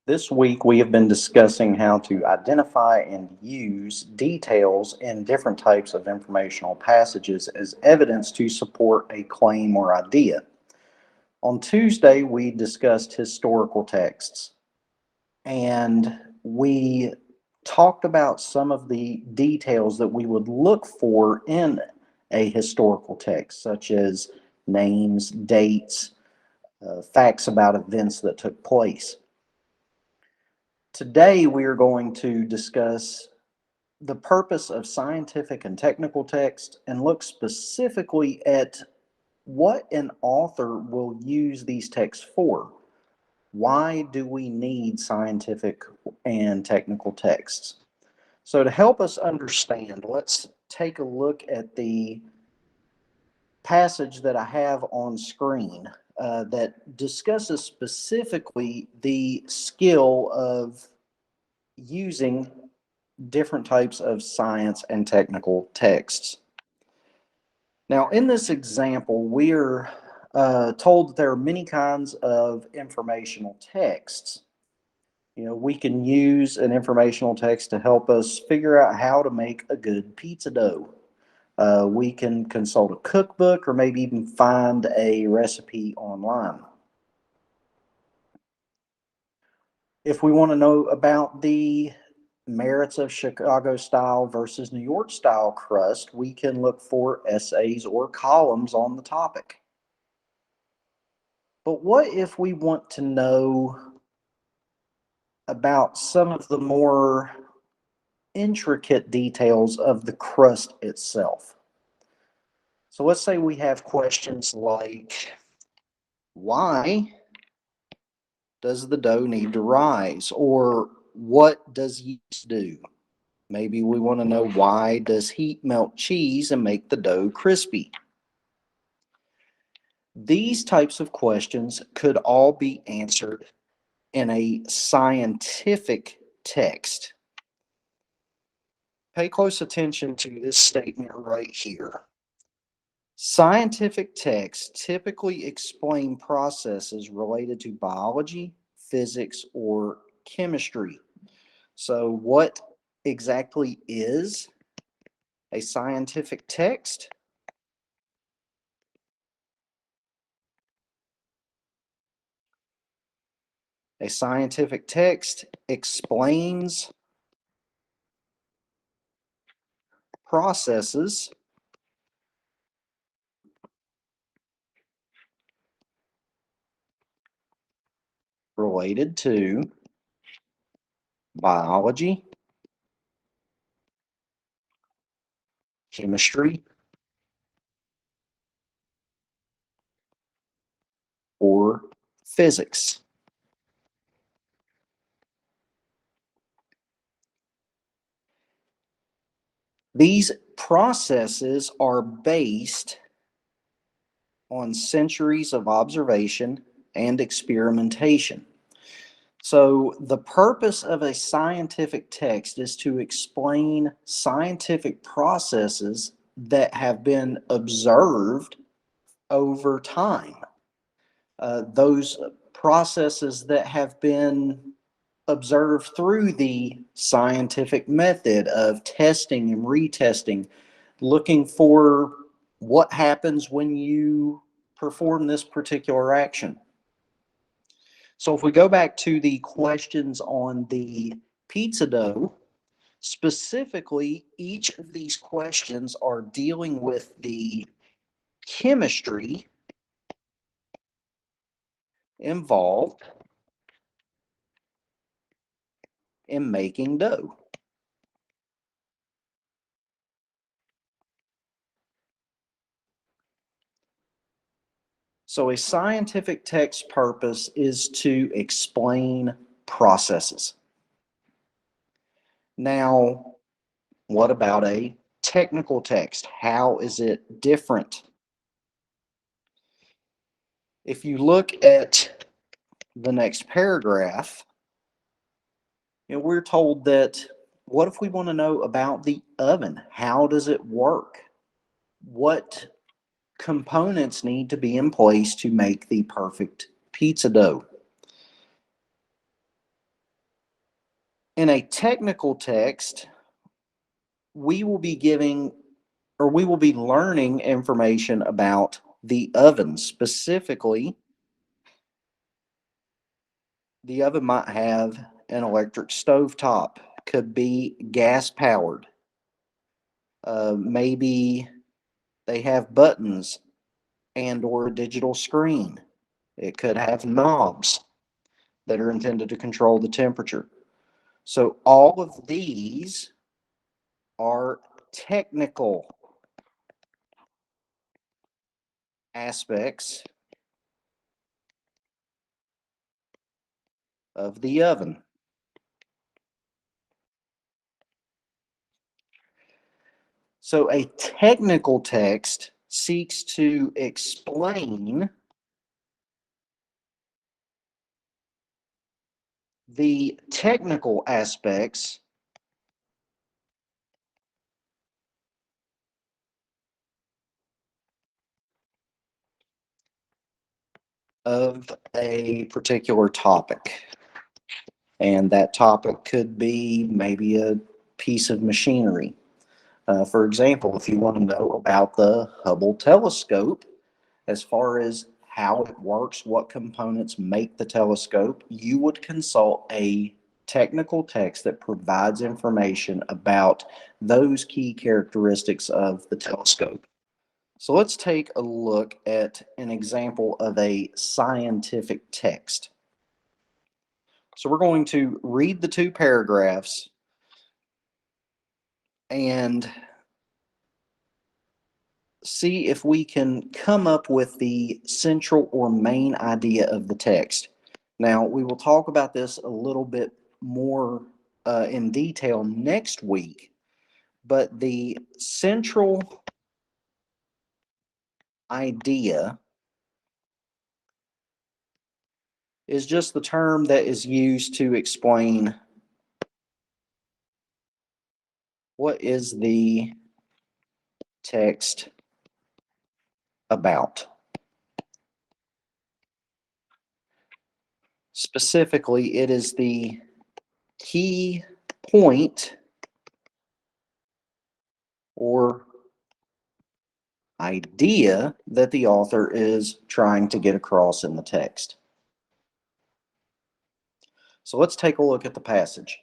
This week, we have been discussing how to identify and use details in different types of informational passages as evidence to support a claim or idea. On Tuesday, we discussed historical texts, and we talked about some of the details that we would look for in a historical text, such as names, dates, facts about events that took place. Today, we are going to discuss the purpose of scientific and technical text and look specifically at what an author will use these texts for. Why do we need scientific and technical texts? So, to help us understand, let's take a look at the passage that I have on screen that discusses specifically the skill of using different types of science and technical texts. Now, in this example, we're told that there are many kinds of informational texts. We can use an informational text to help us figure out how to make a good pizza dough. We can consult a cookbook or maybe even find a recipe online. If we want to know about the merits of Chicago style versus New York style crust, we can look for essays or columns on the topic. But what if we want to know about some of the more intricate details of the crust itself? So let's say we have questions like, why does the dough need to rise? Or what does yeast do? Maybe we want to know, why does heat melt cheese and make the dough crispy? These types of questions could all be answered in a scientific text. Pay close attention to this statement right here. Scientific texts typically explain processes related to biology, physics, or chemistry. So, what exactly is a scientific text? A scientific text explains processes related to biology, chemistry, or physics. These processes are based on centuries of observation and experimentation. So, the purpose of a scientific text is to explain scientific processes that have been observed over time. Those processes that have been observed through the scientific method of testing and retesting, looking for what happens when you perform this particular action. So if we go back to the questions on the pizza dough, specifically, each of these questions are dealing with the chemistry involved in making dough. So a scientific text purpose is to explain processes. Now, what about a technical text? How is it different? If you look at the next paragraph, we're told that, what if we want to know about the oven? How does it work? What components need to be in place to make the perfect pizza dough? In a technical text, we will be giving, or we will be learning information about the oven. Specifically, the oven might have an electric stove top, could be gas powered. Maybe they have buttons and or a digital screen. It could have knobs that are intended to control the temperature. So all of these are technical aspects of the oven. So a technical text seeks to explain the technical aspects of a particular topic. And that topic could be maybe a piece of machinery. For example, if you want to know about the Hubble telescope, as far as how it works, what components make the telescope, you would consult a technical text that provides information about those key characteristics of the telescope. So let's take a look at an example of a scientific text. So we're going to read the two paragraphs and see if we can come up with the central or main idea of the text. Now, we will talk about this a little bit more in detail next week, but the central idea is just the term that is used to explain what is the text about. Specifically, it is the key point or idea that the author is trying to get across in the text. So let's take a look at the passage.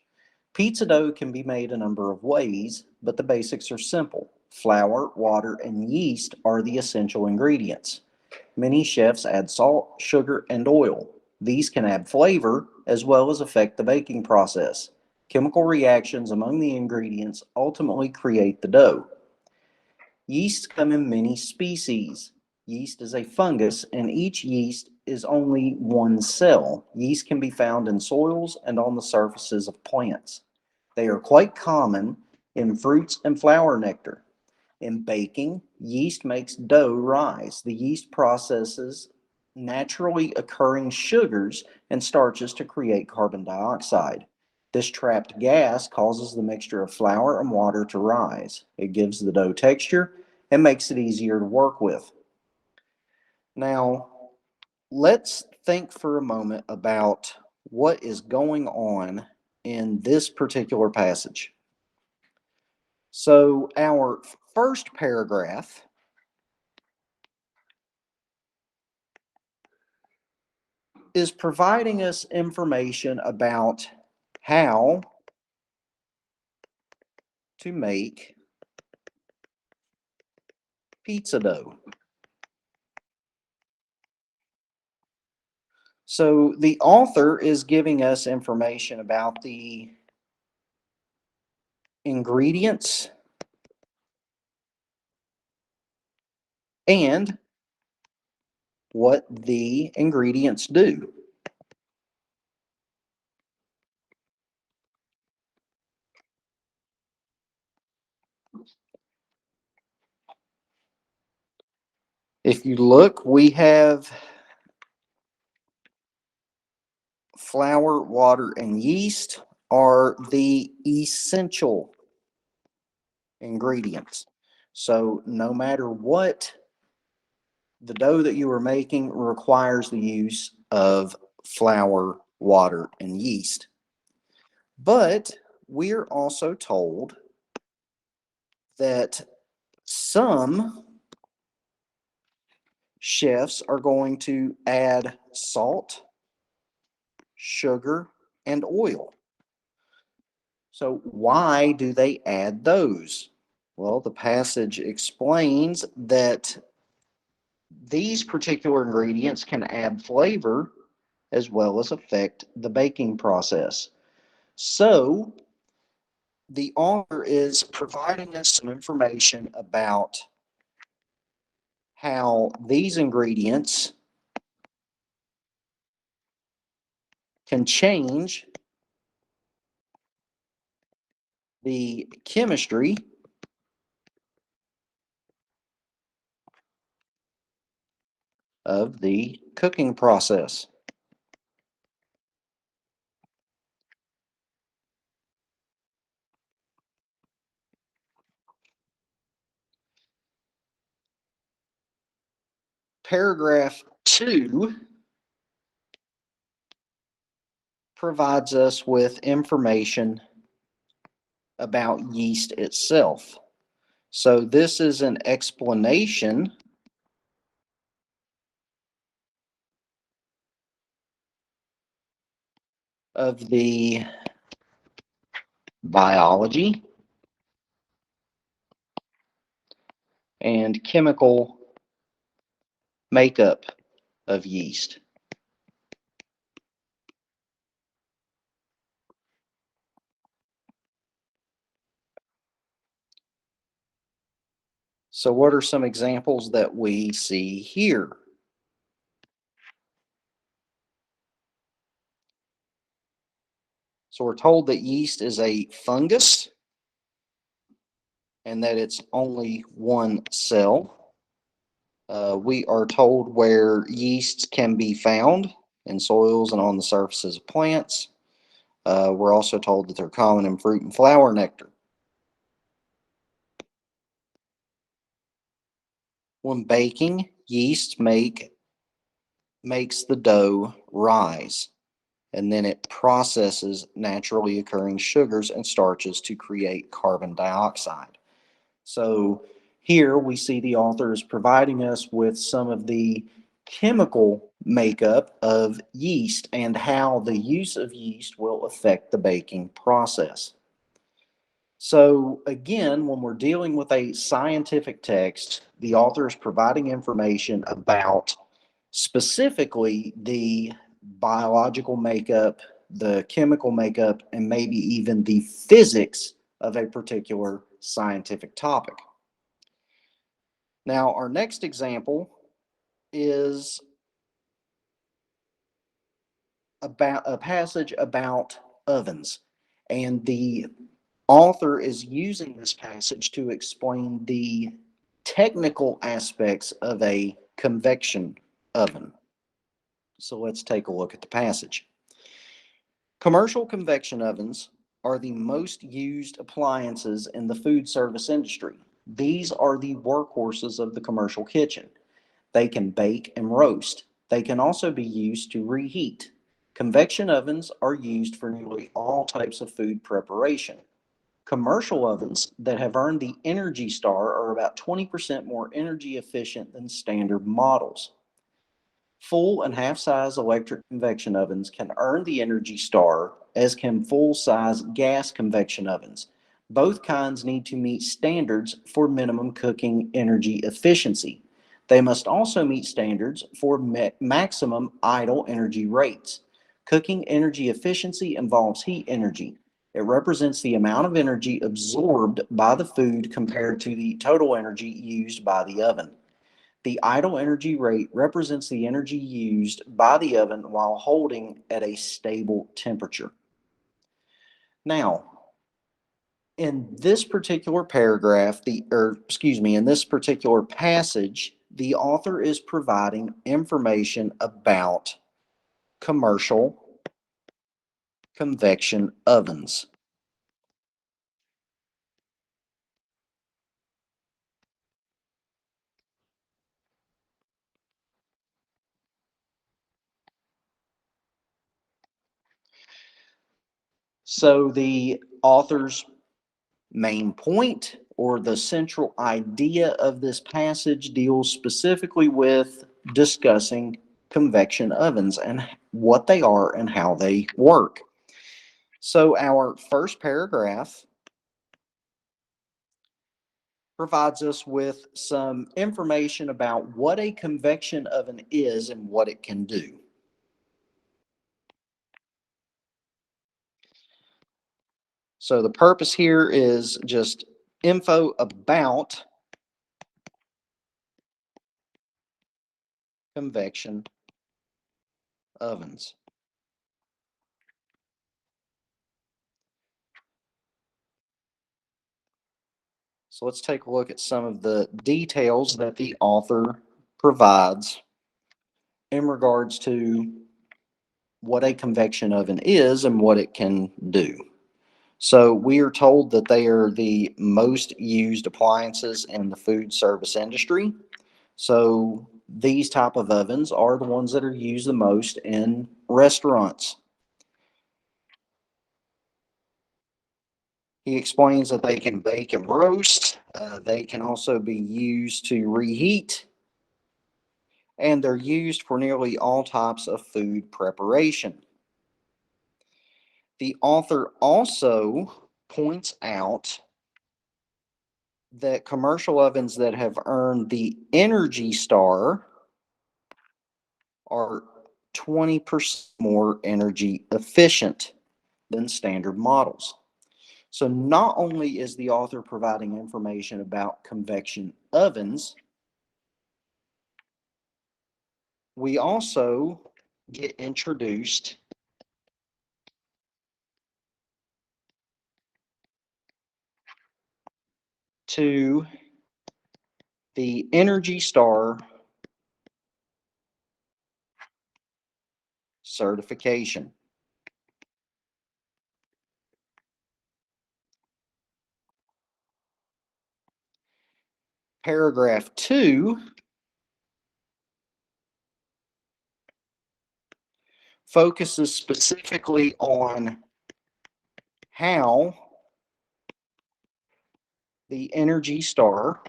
Pizza dough can be made a number of ways, but the basics are simple. Flour, water, and yeast are the essential ingredients. Many chefs add salt, sugar, and oil. These can add flavor as well as affect the baking process. Chemical reactions among the ingredients ultimately create the dough. Yeasts come in many species. Yeast is a fungus, and each yeast is only one cell. Yeast can be found in soils and on the surfaces of plants. They are quite common in fruits and flower nectar. In baking, yeast makes dough rise. The yeast processes naturally occurring sugars and starches to create carbon dioxide. This trapped gas causes the mixture of flour and water to rise. It gives the dough texture and makes it easier to work with. Now, let's think for a moment about what is going on in this particular passage. So, our first paragraph is providing us information about how to make pizza dough. So the author is giving us information about the ingredients and what the ingredients do. If you look, we have flour, water, and yeast are the essential ingredients. So no matter what, the dough that you are making requires the use of flour, water, and yeast. But we're also told that some chefs are going to add salt, sugar, and oil. So, why do they add those? Well, the passage explains that these particular ingredients can add flavor as well as affect the baking process. So, the author is providing us some information about how these ingredients can change the chemistry of the cooking process. Paragraph 2 provides us with information about yeast itself. So, this is an explanation of the biology and chemical makeup of yeast. So, what are some examples that we see here? So, we're told that yeast is a fungus and that it's only one cell. We are told where yeasts can be found in soils and on the surfaces of plants. We're also told that they're common in fruit and flower nectar. When baking, yeast makes the dough rise, and then it processes naturally occurring sugars and starches to create carbon dioxide. So here we see the author is providing us with some of the chemical makeup of yeast and how the use of yeast will affect the baking process. So, again, when we're dealing with a scientific text, the author is providing information about specifically the biological makeup, the chemical makeup, and maybe even the physics of a particular scientific topic. Now, our next example is about a passage about ovens, and the author is using this passage to explain the technical aspects of a convection oven. So let's take a look at the passage. Commercial convection ovens are the most used appliances in the food service industry. These are the workhorses of the commercial kitchen. They can bake and roast. They can also be used to reheat. Convection ovens are used for nearly all types of food preparation. Commercial ovens that have earned the Energy Star are about 20% more energy efficient than standard models. Full and half-size electric convection ovens can earn the Energy Star, as can full-size gas convection ovens. Both kinds need to meet standards for minimum cooking energy efficiency. They must also meet standards for maximum idle energy rates. Cooking energy efficiency involves heat energy. It represents the amount of energy absorbed by the food compared to the total energy used by the oven. The idle energy rate represents the energy used by the oven while holding at a stable temperature. Now, in this particular paragraph, in this particular passage, the author is providing information about commercial convection ovens. So the author's main point or the central idea of this passage deals specifically with discussing convection ovens and what they are and how they work. So our first paragraph provides us with some information about what a convection oven is and what it can do. So the purpose here is just info about convection ovens. So let's take a look at some of the details that the author provides in regards to what a convection oven is and what it can do. So we are told that they are the most used appliances in the food service industry. So these type of ovens are the ones that are used the most in restaurants. He explains that they can bake and roast. They can also be used to reheat, and they're used for nearly all types of food preparation. The author also points out that commercial ovens that have earned the Energy Star are 20% more energy efficient than standard models. So not only is the author providing information about convection ovens, we also get introduced to the Energy Star certification. Paragraph 2 focuses specifically on how the Energy Star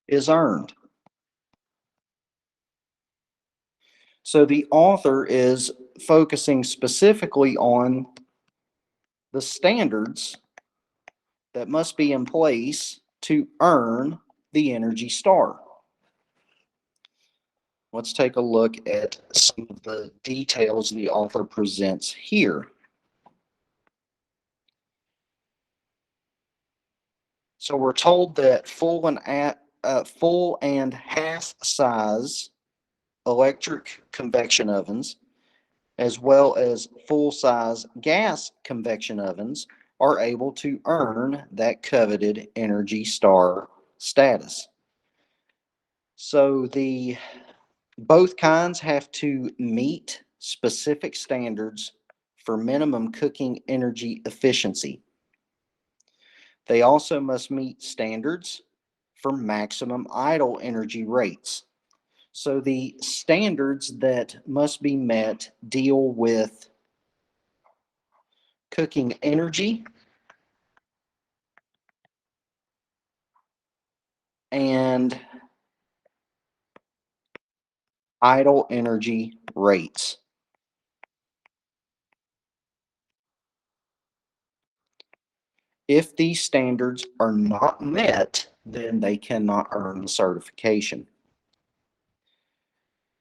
is earned. So the author is focusing specifically on the standards that must be in place to earn the Energy Star. Let's take a look at some of the details the author presents here. So we're told that full and half size electric convection ovens, as well as full size gas convection ovens, are able to earn that coveted Energy Star status. So both kinds have to meet specific standards for minimum cooking energy efficiency. They also must meet standards for maximum idle energy rates. So the standards that must be met deal with cooking energy and idle energy rates. If these standards are not met, then they cannot earn the certification.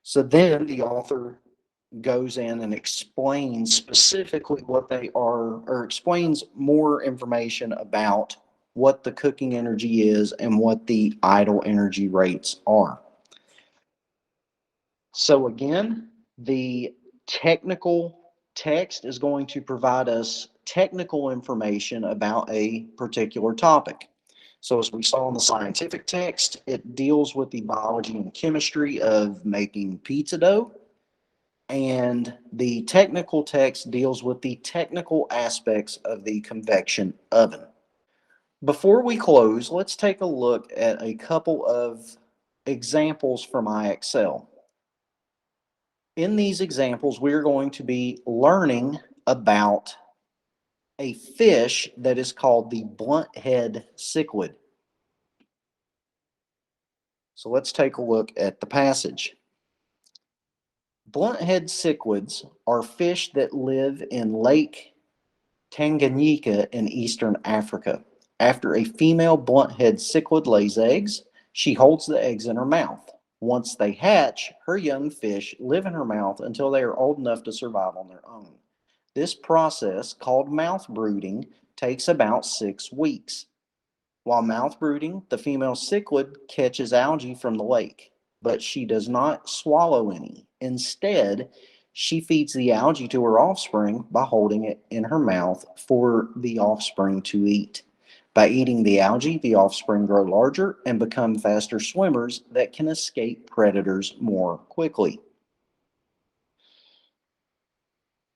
So then the author goes in and explains specifically what they are, or explains more information about what the cooking energy is and what the idle energy rates are. So again, the technical text is going to provide us technical information about a particular topic. So as we saw in the scientific text, it deals with the biology and chemistry of making pizza dough. And the technical text deals with the technical aspects of the convection oven. Before we close, let's take a look at a couple of examples from iExcel. In these examples, we're going to be learning about a fish that is called the blunt-head cichlid. So let's take a look at the passage. Blunt-head cichlids are fish that live in Lake Tanganyika in eastern Africa. After a female blunt-head cichlid lays eggs, she holds the eggs in her mouth. Once they hatch, her young fish live in her mouth until they are old enough to survive on their own. This process, called mouth brooding, takes about 6 weeks. While mouth brooding, the female cichlid catches algae from the lake, but she does not swallow any. Instead, she feeds the algae to her offspring by holding it in her mouth for the offspring to eat. By eating the algae, the offspring grow larger and become faster swimmers that can escape predators more quickly.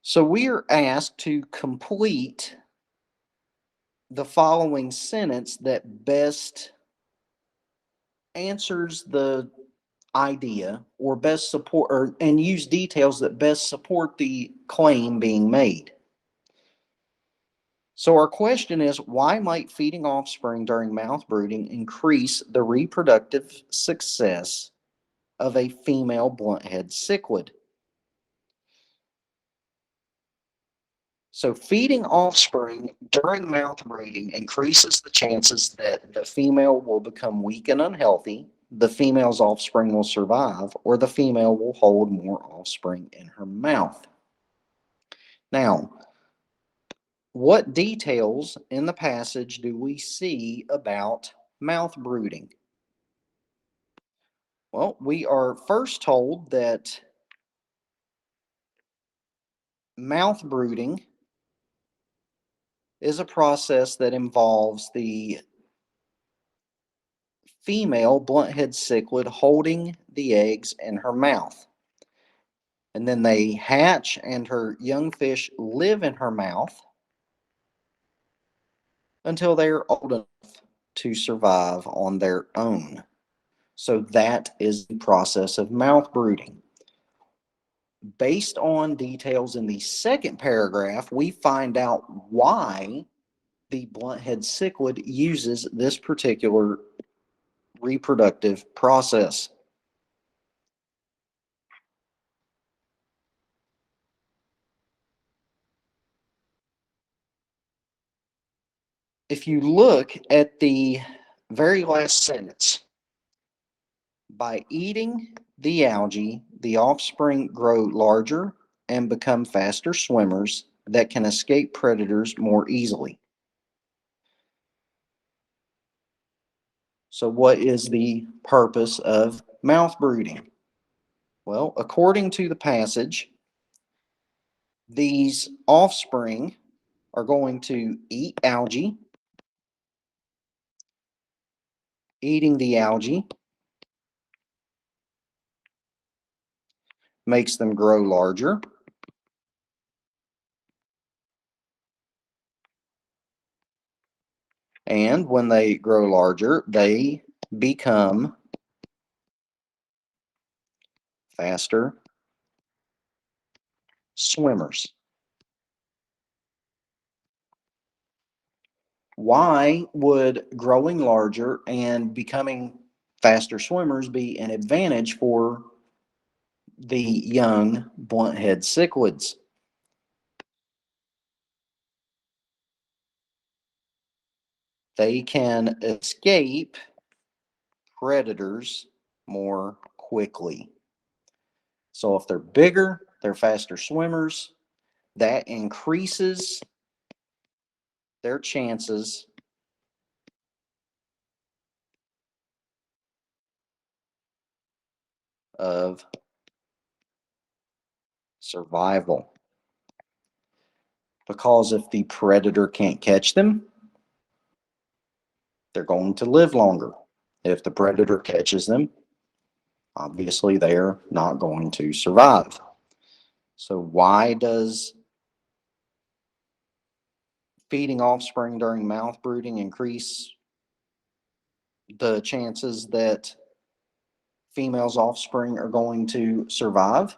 So we are asked to complete the following sentence that best answers the idea or best support and use details that best support the claim being made. So our question is, why might feeding offspring during mouth brooding increase the reproductive success of a female blunt-head cichlid? So feeding offspring during mouth breeding increases the chances that the female will become weak and unhealthy, the female's offspring will survive, or the female will hold more offspring in her mouth. Now, what details in the passage do we see about mouth brooding? Well, we are first told that mouth brooding is a process that involves the female blunt-head cichlid holding the eggs in her mouth. And then they hatch and her young fish live in her mouth until they are old enough to survive on their own. So that is the process of mouth brooding. Based on details in the second paragraph, we find out why the blunt-head cichlid uses this particular reproductive process. If you look at the very last sentence, by eating the algae, the offspring grow larger and become faster swimmers that can escape predators more easily. So what is the purpose of mouth brooding? Well, according to the passage, these offspring are going to eat algae. Eating the algae makes them grow larger. And when they grow larger, they become faster swimmers. Why would growing larger and becoming faster swimmers be an advantage for the young blunt-head cichlids? They can escape predators more quickly. So if they're bigger, they're faster swimmers, that increases their chances of survival. Because if the predator can't catch them, they're going to live longer. If the predator catches them, obviously they're not going to survive. So why does feeding offspring during mouth brooding increase the chances that females' offspring are going to survive?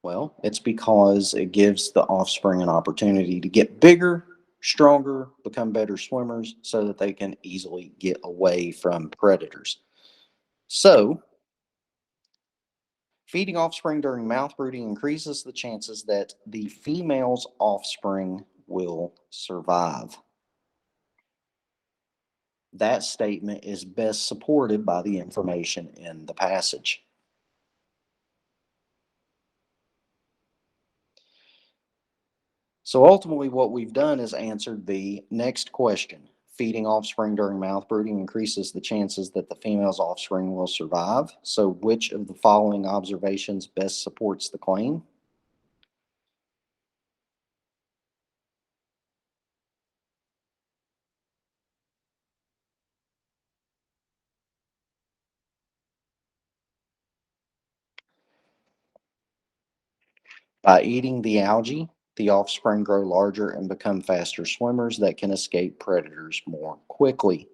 Well, it's because it gives the offspring an opportunity to get bigger, stronger, become better swimmers so that they can easily get away from predators. So, feeding offspring during mouth brooding increases the chances that the female's offspring will survive. That statement is best supported by the information in the passage. So ultimately, what we've done is answered the next question. Feeding offspring during mouth brooding increases the chances that the female's offspring will survive. So, which of the following observations best supports the claim? By eating the algae, the offspring grow larger and become faster swimmers that can escape predators more quickly.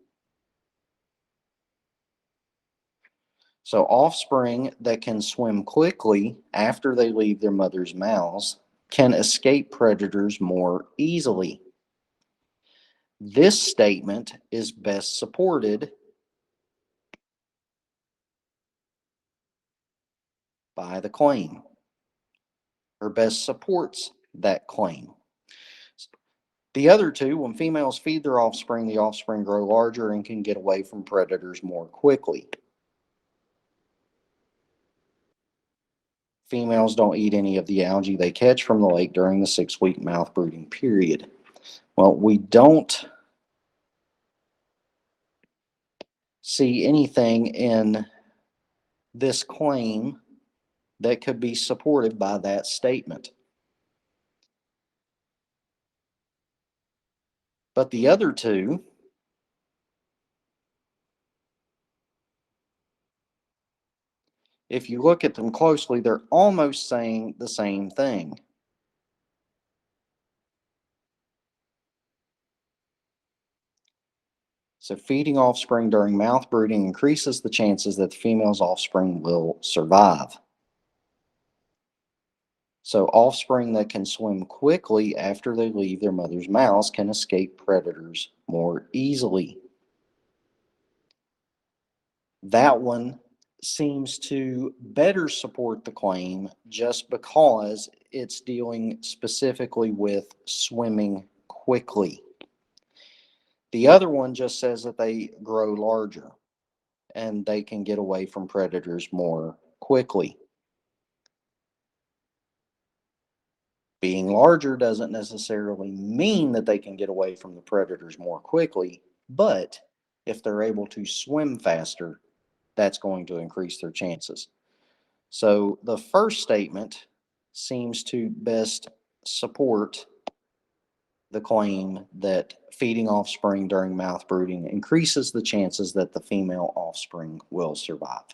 So, offspring that can swim quickly after they leave their mother's mouths can escape predators more easily. This statement is best supported by the claim, or best supports that claim. The other two, when females feed their offspring, the offspring grow larger and can get away from predators more quickly. Females don't eat any of the algae they catch from the lake during the 6-week mouth brooding period. Well, we don't see anything in this claim that could be supported by that statement. But the other two, if you look at them closely, they're almost saying the same thing. So feeding offspring during mouth brooding increases the chances that the female's offspring will survive. So offspring that can swim quickly after they leave their mother's mouths can escape predators more easily. That one seems to better support the claim just because it's dealing specifically with swimming quickly. The other one just says that they grow larger and they can get away from predators more quickly. Being larger doesn't necessarily mean that they can get away from the predators more quickly, but if they're able to swim faster, that's going to increase their chances. So the first statement seems to best support the claim that feeding offspring during mouth brooding increases the chances that the female offspring will survive.